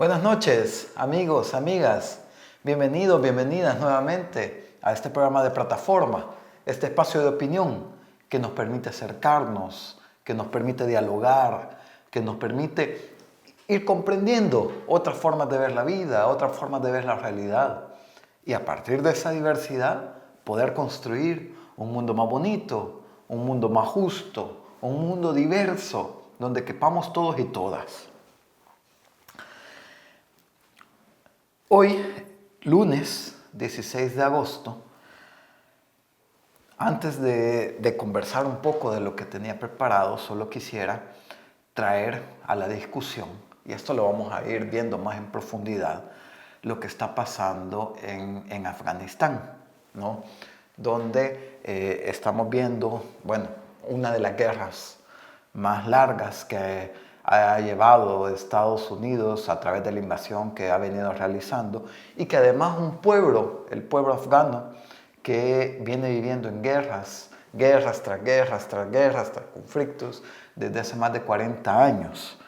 Buenas noches, amigos, amigas. Bienvenidos, bienvenidas nuevamente a este programa de plataforma, este espacio de opinión que nos permite acercarnos, que nos permite dialogar, que nos permite ir comprendiendo otras formas de ver la vida, otras formas de ver la realidad. Y a partir de esa diversidad, poder construir un mundo más bonito, un mundo más justo, un mundo diverso, donde quepamos todos y todas. Hoy, lunes 16 de agosto, antes de conversar un poco de lo que tenía preparado, solo quisiera traer a la discusión, y esto lo vamos a ir viendo más en profundidad, lo que está pasando en Afganistán, ¿no? Donde estamos viendo, una de las guerras más largas que ha llevado Estados Unidos a través de la invasión que ha venido realizando y que además un pueblo, el pueblo afgano, que viene viviendo en guerras tras guerras, tras guerras, tras conflictos desde hace más de 40 años.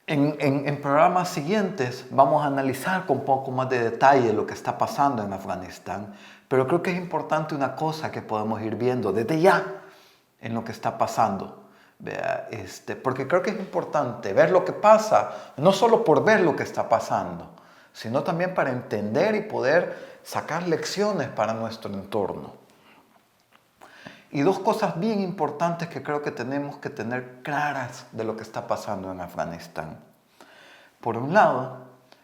En programas siguientes vamos a analizar con un poco más de detalle lo que está pasando en Afganistán, pero creo que es importante una cosa que podemos ir viendo desde ya en lo que está pasando. Porque creo que es importante ver lo que pasa, no solo por ver lo que está pasando, sino también para entender y poder sacar lecciones para nuestro entorno. Y dos cosas bien importantes que creo que tenemos que tener claras de lo que está pasando en Afganistán. Por un lado,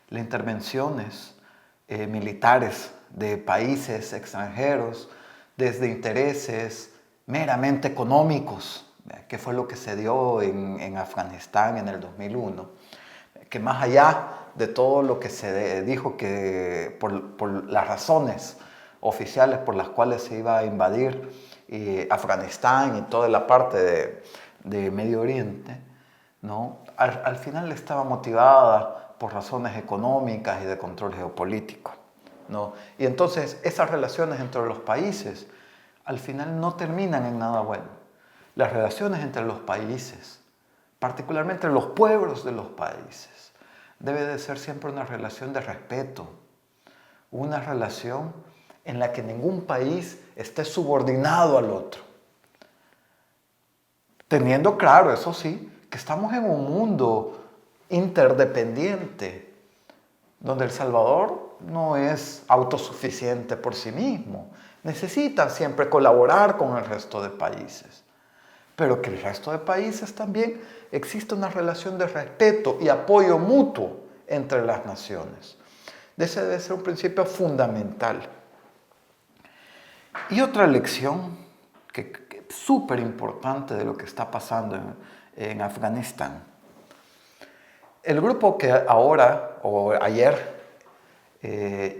las intervenciones militares de países extranjeros desde intereses meramente económicos, que fue lo que se dio en Afganistán en el 2001, que más allá de todo lo que se dijo que por las razones oficiales por las cuales se iba a invadir Afganistán y toda la parte de Medio Oriente, ¿no? Al final estaba motivada por razones económicas y de control geopolítico, ¿no? Y entonces esas relaciones entre los países al final no terminan en nada bueno. Las relaciones entre los países, particularmente los pueblos de los países, debe de ser siempre una relación de respeto, una relación en la que ningún país esté subordinado al otro. Teniendo claro, eso sí, que estamos en un mundo interdependiente, donde El Salvador no es autosuficiente por sí mismo. Necesita siempre colaborar con el resto de países. Pero que el resto de países también existe una relación de respeto y apoyo mutuo entre las naciones. Ese debe ser un principio fundamental. Y otra lección que es súper importante de lo que está pasando en Afganistán. El grupo que ahora o ayer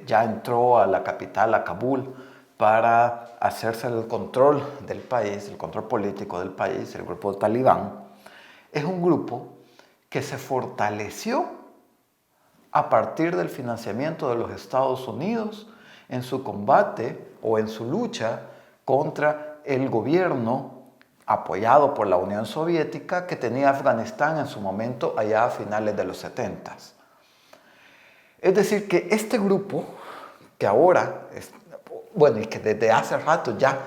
ya entró a la capital, a Kabul, para hacerse el control del país, el control político del país, el grupo talibán, es un grupo que se fortaleció a partir del financiamiento de los Estados Unidos en su combate o en su lucha contra el gobierno apoyado por la Unión Soviética que tenía Afganistán en su momento allá a finales de los 70. Es decir, que este grupo, que ahora, y que desde hace rato ya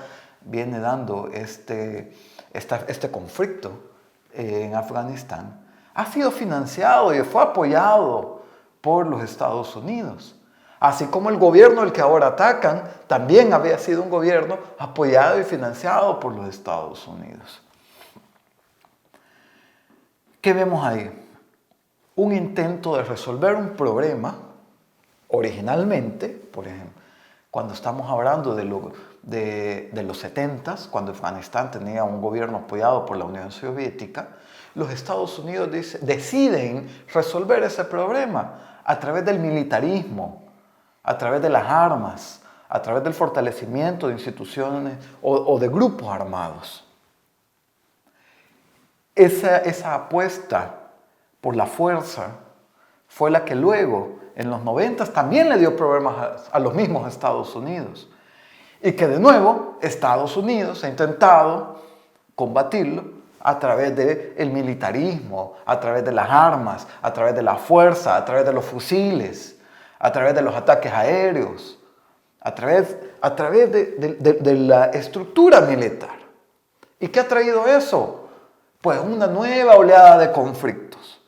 viene dando este conflicto en Afganistán, ha sido financiado y fue apoyado por los Estados Unidos. Así como el gobierno al que ahora atacan también había sido un gobierno apoyado y financiado por los Estados Unidos. ¿Qué vemos ahí? Un intento de resolver un problema originalmente, por ejemplo, cuando estamos hablando de los 70s, cuando Afganistán tenía un gobierno apoyado por la Unión Soviética, los Estados Unidos deciden resolver ese problema a través del militarismo, a través de las armas, a través del fortalecimiento de instituciones o de grupos armados. Esa apuesta por la fuerza fue la que luego, en los 90, también le dio problemas a los mismos Estados Unidos. Y que de nuevo Estados Unidos ha intentado combatirlo a través del militarismo, a través de las armas, a través de la fuerza, a través de los fusiles, a través de los ataques aéreos, a través de la estructura militar. ¿Y qué ha traído eso? Pues una nueva oleada de conflictos.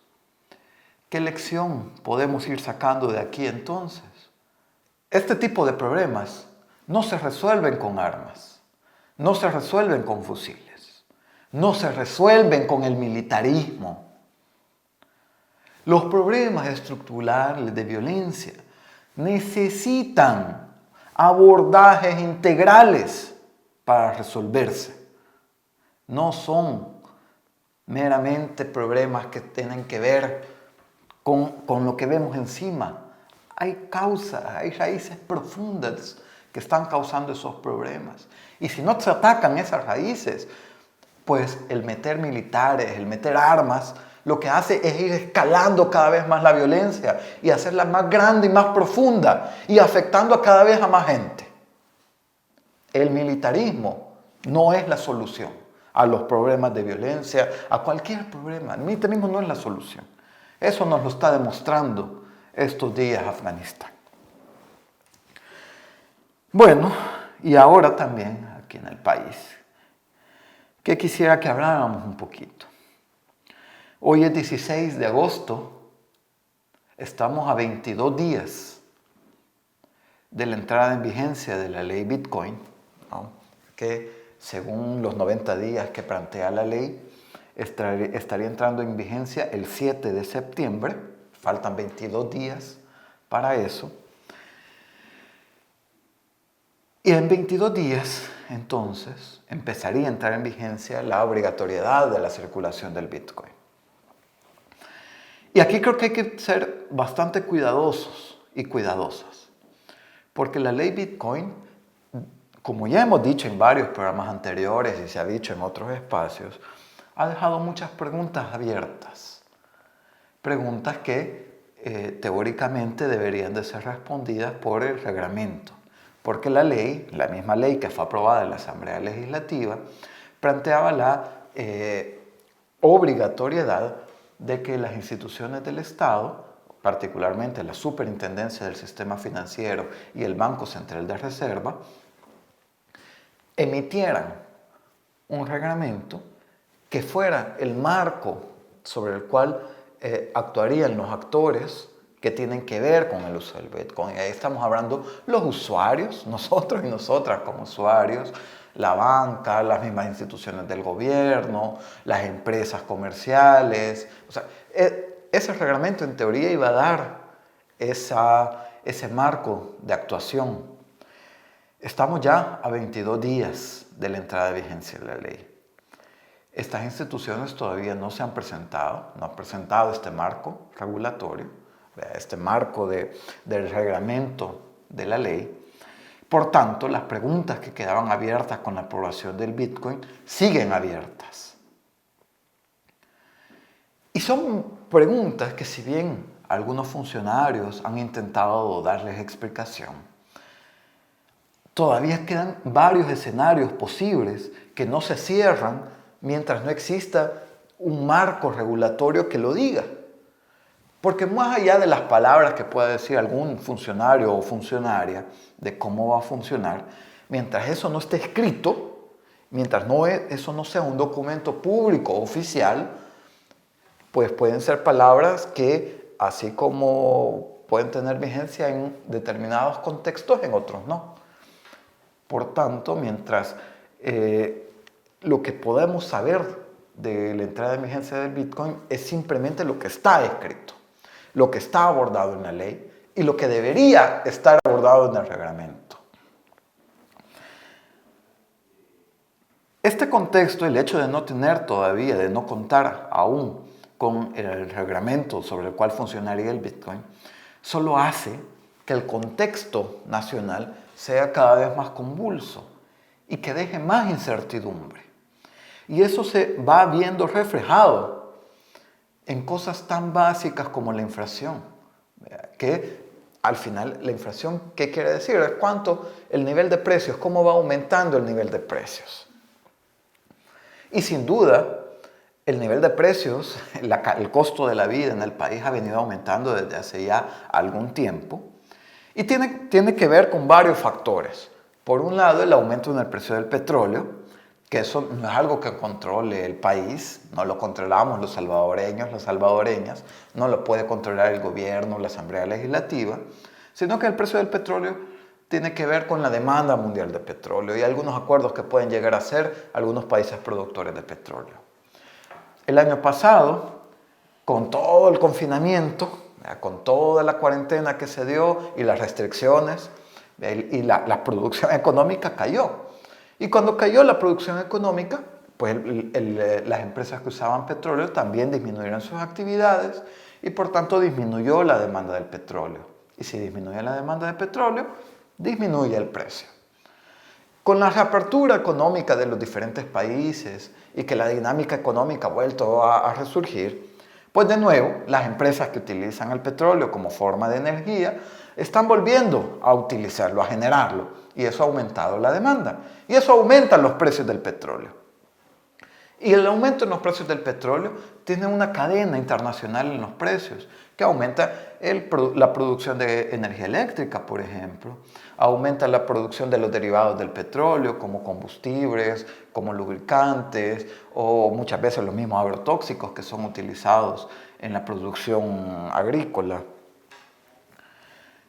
¿Qué lección podemos ir sacando de aquí entonces? Este tipo de problemas no se resuelven con armas, no se resuelven con fusiles, no se resuelven con el militarismo. Los problemas estructurales de violencia necesitan abordajes integrales para resolverse. No son meramente problemas que tienen que ver con lo que vemos encima. Hay causas, hay raíces profundas que están causando esos problemas. Y si no se atacan esas raíces, pues el meter militares, el meter armas, lo que hace es ir escalando cada vez más la violencia y hacerla más grande y más profunda y afectando cada vez a más gente. El militarismo no es la solución a los problemas de violencia, a cualquier problema. El militarismo no es la solución. Eso nos lo está demostrando estos días Afganistán. Bueno, y ahora también aquí en el país, que quisiera que habláramos un poquito. Hoy es 16 de agosto, estamos a 22 días de la entrada en vigencia de la ley Bitcoin, ¿no? Que según los 90 días que plantea la ley, estaría entrando en vigencia el 7 de septiembre, faltan 22 días para eso. Y en 22 días, entonces, empezaría a entrar en vigencia la obligatoriedad de la circulación del Bitcoin. Y aquí creo que hay que ser bastante cuidadosos y cuidadosas, porque la ley Bitcoin, como ya hemos dicho en varios programas anteriores y se ha dicho en otros espacios, ha dejado muchas preguntas abiertas. Preguntas que teóricamente deberían de ser respondidas por el reglamento. Porque la ley, la misma ley que fue aprobada en la Asamblea Legislativa, planteaba la obligatoriedad de que las instituciones del Estado, particularmente la Superintendencia del Sistema Financiero y el Banco Central de Reserva, emitieran un reglamento que fuera el marco sobre el cual actuarían los actores que tienen que ver con el uso del Bitcoin. Ahí estamos hablando los usuarios, nosotros y nosotras como usuarios, la banca, las mismas instituciones del gobierno, las empresas comerciales. O sea, ese reglamento en teoría iba a dar ese marco de actuación. Estamos ya a 22 días de la entrada de vigencia de la ley. Estas instituciones todavía no se han presentado, no han presentado este marco regulatorio, este marco del reglamento de la ley. Por tanto, las preguntas que quedaban abiertas con la aprobación del Bitcoin siguen abiertas. Y son preguntas que, si bien algunos funcionarios han intentado darles explicación, todavía quedan varios escenarios posibles que no se cierran mientras no exista un marco regulatorio que lo diga. Porque más allá de las palabras que pueda decir algún funcionario o funcionaria de cómo va a funcionar, mientras eso no esté escrito, mientras eso no sea un documento público oficial, pues pueden ser palabras que, así como pueden tener vigencia en determinados contextos, en otros no. Por tanto, mientras lo que podemos saber de la entrada en vigencia del Bitcoin es simplemente lo que está escrito, lo que está abordado en la ley y lo que debería estar abordado en el reglamento. Este contexto, el hecho de no tener todavía, de no contar aún con el reglamento sobre el cual funcionaría el Bitcoin, solo hace que el contexto nacional sea cada vez más convulso y que deje más incertidumbre. Y eso se va viendo reflejado en cosas tan básicas como la inflación, que al final la inflación, ¿qué quiere decir? Es cuánto el nivel de precios, cómo va aumentando el nivel de precios. Y sin duda, El nivel de precios, el costo de la vida en el país ha venido aumentando desde hace ya algún tiempo y tiene que ver con varios factores. Por un lado, el aumento en el precio del petróleo, que eso no es algo que controle el país, no lo controlamos los salvadoreños, las salvadoreñas, no lo puede controlar el gobierno, la Asamblea Legislativa, sino que el precio del petróleo tiene que ver con la demanda mundial de petróleo y algunos acuerdos que pueden llegar a hacer algunos países productores de petróleo. El año pasado, con todo el confinamiento, con toda la cuarentena que se dio y las restricciones, y la producción económica cayó. Y cuando cayó la producción económica, pues las empresas que usaban petróleo también disminuyeron sus actividades y por tanto disminuyó la demanda del petróleo. Y si disminuye la demanda de petróleo, disminuye el precio. Con la reapertura económica de los diferentes países y que la dinámica económica ha vuelto a resurgir, pues de nuevo las empresas que utilizan el petróleo como forma de energía están volviendo a utilizarlo, a generarlo, y eso ha aumentado la demanda. Y eso aumenta los precios del petróleo. Y el aumento en los precios del petróleo tiene una cadena internacional en los precios, que aumenta la producción de energía eléctrica, por ejemplo, aumenta la producción de los derivados del petróleo, como combustibles, como lubricantes, o muchas veces los mismos agrotóxicos que son utilizados en la producción agrícola.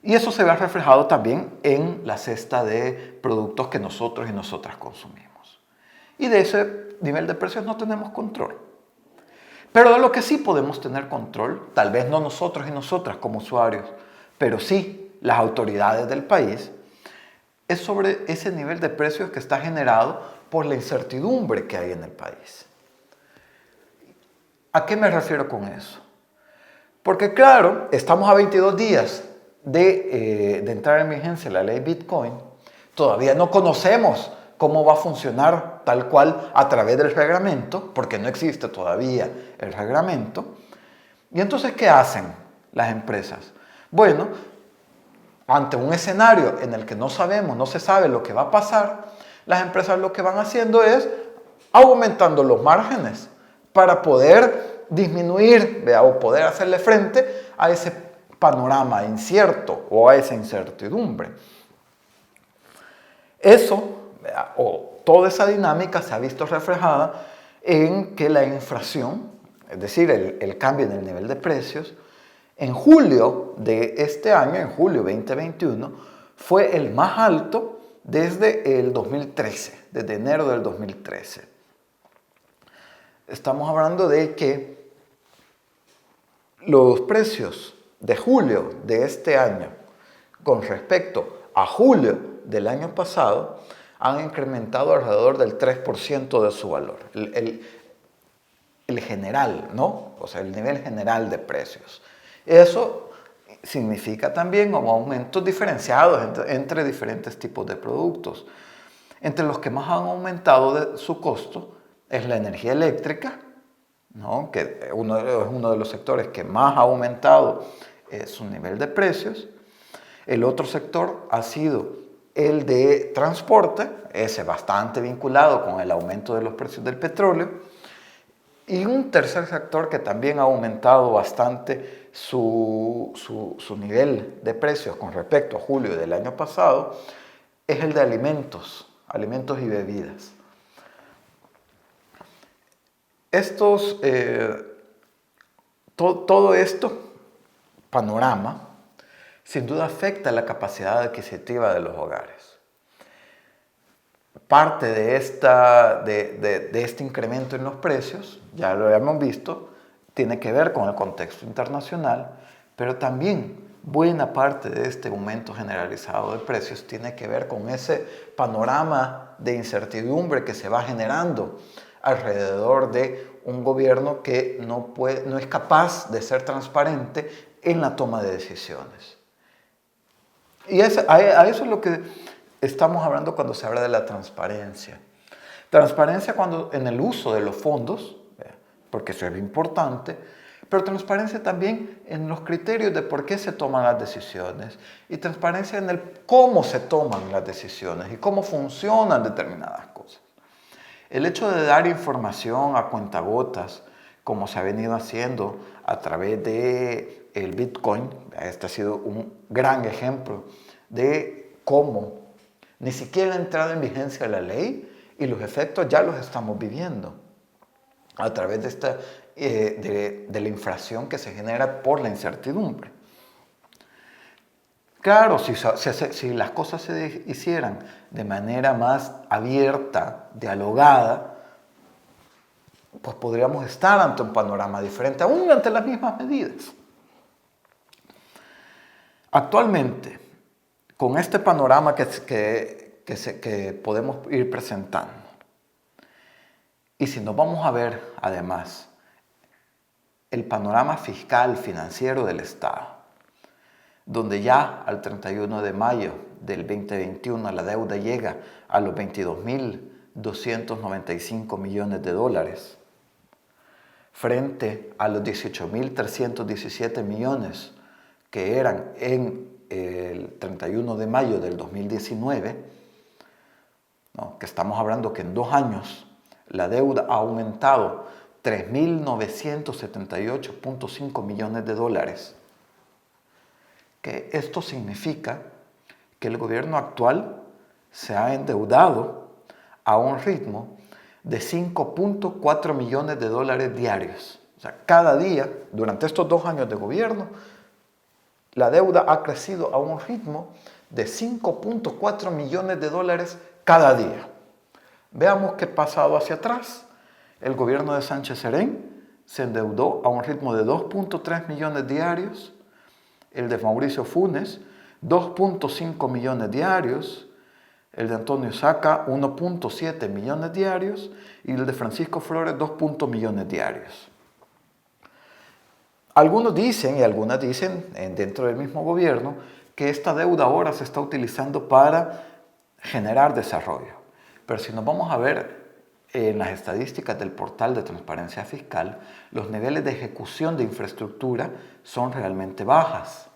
Y eso se ve reflejado también en la cesta de productos que nosotros y nosotras consumimos. Y de ese nivel de precios no tenemos control. Pero de lo que sí podemos tener control, tal vez no nosotros y nosotras como usuarios, pero sí las autoridades del país, es sobre ese nivel de precios que está generado por la incertidumbre que hay en el país. ¿A qué me refiero con eso? Porque claro, estamos a 22 días de entrar en vigencia la ley Bitcoin, todavía no conocemos cómo va a funcionar tal cual a través del reglamento, porque no existe todavía el reglamento. Y entonces, ¿qué hacen las empresas? Bueno, ante un escenario en el que no sabemos, no se sabe lo que va a pasar, las empresas lo que van haciendo es aumentando los márgenes para poder disminuir o poder hacerle frente a ese panorama incierto o a esa incertidumbre. Eso, o toda esa dinámica se ha visto reflejada en que la inflación, es decir, el cambio en el nivel de precios, en julio de este año, en julio 2021, fue el más alto desde el 2013, desde enero del 2013. Estamos hablando de que los precios de julio de este año con respecto a julio del año pasado han incrementado alrededor del 3% de su valor. El general, ¿no? O sea, el nivel general de precios. Eso significa también aumentos diferenciados entre diferentes tipos de productos. Entre los que más han aumentado su costo es la energía eléctrica, ¿no? Que es uno de los sectores que más ha aumentado su nivel de precios. El otro sector ha sido el de transporte, ese bastante vinculado con el aumento de los precios del petróleo. Y un tercer sector que también ha aumentado bastante su nivel de precios con respecto a julio del año pasado es el de alimentos y bebidas. Todo esto, panorama, sin duda afecta la capacidad adquisitiva de los hogares. Parte de este incremento en los precios, ya lo hemos visto, tiene que ver con el contexto internacional, pero también buena parte de este aumento generalizado de precios tiene que ver con ese panorama de incertidumbre que se va generando alrededor de un gobierno que no es capaz de ser transparente en la toma de decisiones. Y a eso es lo que estamos hablando cuando se habla de la transparencia. Transparencia en el uso de los fondos, porque eso es importante, pero transparencia también en los criterios de por qué se toman las decisiones y transparencia en el cómo se toman las decisiones y cómo funcionan determinadas cosas. El hecho de dar información a cuentagotas, como se ha venido haciendo a través del Bitcoin, este ha sido un gran ejemplo de cómo ni siquiera ha entrado en vigencia la ley y los efectos ya los estamos viviendo a través de la inflación que se genera por la incertidumbre. Claro, si las cosas se hicieran de manera más abierta, dialogada, pues podríamos estar ante un panorama diferente, aún ante las mismas medidas. Actualmente, con este panorama que podemos ir presentando, y si nos vamos a ver además el panorama fiscal financiero del Estado, donde ya al 31 de mayo del 2021 la deuda llega a los 22.295 millones de dólares, frente a los 18.317 millones que eran en el 31 de mayo del 2019, ¿no? Que estamos hablando que en 2 años la deuda ha aumentado 3.978.5 millones de dólares. Que esto significa que el gobierno actual se ha endeudado a un ritmo de 5.4 millones de dólares diarios. O sea, cada día, durante estos 2 años de gobierno, la deuda ha crecido a un ritmo de 5.4 millones de dólares cada día. Veamos qué ha pasado hacia atrás. El gobierno de Sánchez Serén se endeudó a un ritmo de 2.3 millones diarios. El de Mauricio Funes, 2.5 millones diarios. El de Antonio Saca, 1.7 millones diarios. Y el de Francisco Flores, 2 millones diarios. Algunos dicen, y algunas dicen dentro del mismo gobierno, que esta deuda ahora se está utilizando para generar desarrollo. Pero si nos vamos a ver en las estadísticas del portal de transparencia fiscal, los niveles de ejecución de infraestructura son realmente bajas.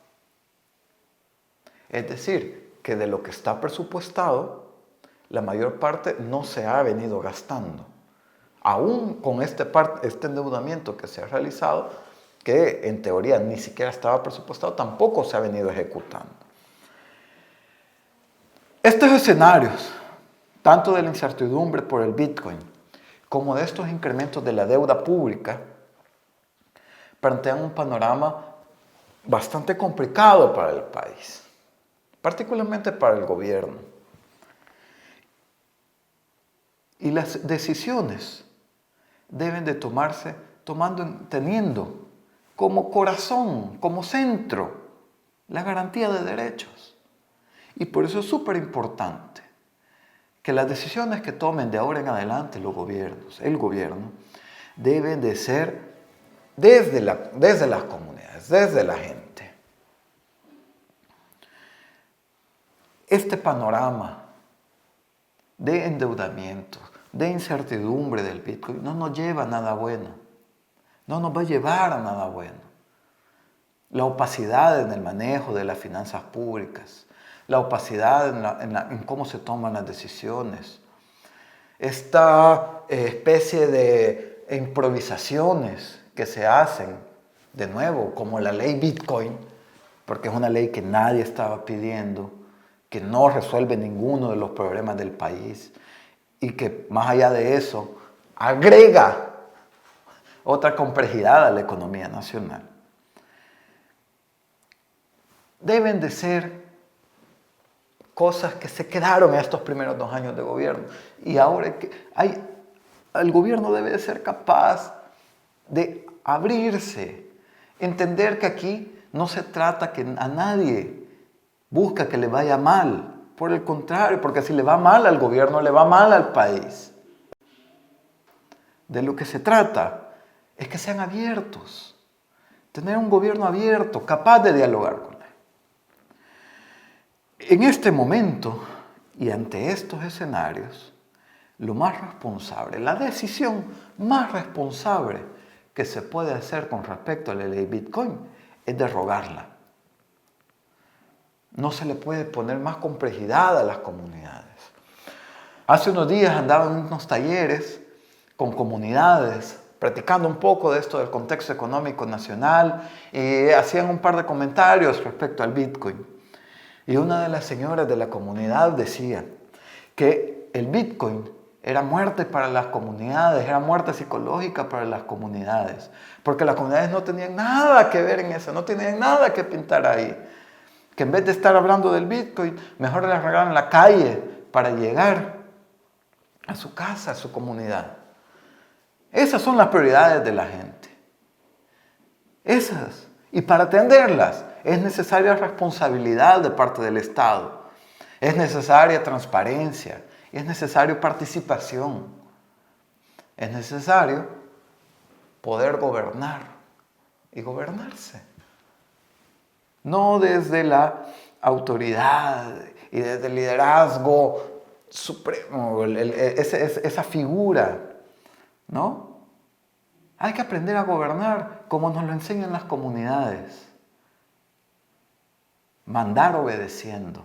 Es decir, que de lo que está presupuestado, la mayor parte no se ha venido gastando. Aún con este endeudamiento que se ha realizado, que en teoría ni siquiera estaba presupuestado, tampoco se ha venido ejecutando. Estos escenarios, tanto de la incertidumbre por el Bitcoin, como de estos incrementos de la deuda pública, plantean un panorama bastante complicado para el país, particularmente para el gobierno. Y las decisiones deben de tomarse teniendo como corazón, como centro, la garantía de derechos. Y por eso es súper importante que las decisiones que tomen de ahora en adelante los gobiernos, el gobierno, deben de ser desde las comunidades, desde la gente. Este panorama de endeudamiento, de incertidumbre del Bitcoin, no nos lleva a nada bueno. No nos va a llevar a nada bueno. La opacidad en el manejo de las finanzas públicas, la opacidad en cómo se toman las decisiones, esta especie de improvisaciones que se hacen, de nuevo, como la ley Bitcoin, porque es una ley que nadie estaba pidiendo, que no resuelve ninguno de los problemas del país y que más allá de eso agrega otra complejidad a la economía nacional. Deben de ser cosas que se quedaron en estos primeros 2 años de gobierno. Y ahora el gobierno debe de ser capaz de abrirse, entender que aquí no se trata que a nadie busca que le vaya mal. Por el contrario, porque si le va mal al gobierno, le va mal al país. De lo que se trata es que sean abiertos, tener un gobierno abierto, capaz de dialogar con él. En este momento y ante estos escenarios, lo más responsable, la decisión más responsable que se puede hacer con respecto a la ley Bitcoin es derogarla. No se le puede poner más complejidad a las comunidades. Hace unos días andaba en unos talleres con comunidades, practicando un poco de esto del contexto económico nacional, y hacían un par de comentarios respecto al Bitcoin. Y una de las señoras de la comunidad decía que el Bitcoin era muerte para las comunidades, era muerte psicológica para las comunidades, porque las comunidades no tenían nada que ver en eso, no tenían nada que pintar ahí. Que en vez de estar hablando del Bitcoin, mejor les regalan la calle para llegar a su casa, a su comunidad. Esas son las prioridades de la gente. Esas. Y para atenderlas es necesaria responsabilidad de parte del Estado. Es necesaria transparencia. Es necesario participación. Es necesario poder gobernar y gobernarse. No desde la autoridad y desde el liderazgo supremo, esa figura, ¿no? Hay que aprender a gobernar como nos lo enseñan las comunidades. Mandar obedeciendo.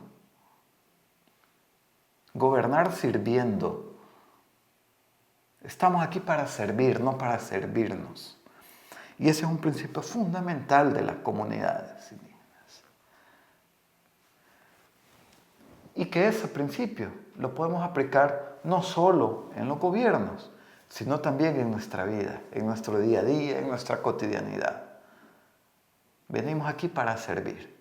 Gobernar sirviendo. Estamos aquí para servir, no para servirnos. Y ese es un principio fundamental de las comunidades indígenas. Y que ese principio lo podemos aplicar no solo en los gobiernos, sino también en nuestra vida, en nuestro día a día, en nuestra cotidianidad. Venimos aquí para servir.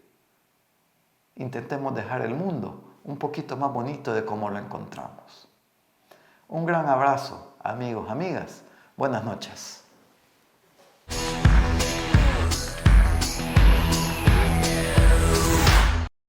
Intentemos dejar el mundo un poquito más bonito de como lo encontramos. Un gran abrazo, amigos, amigas. Buenas noches.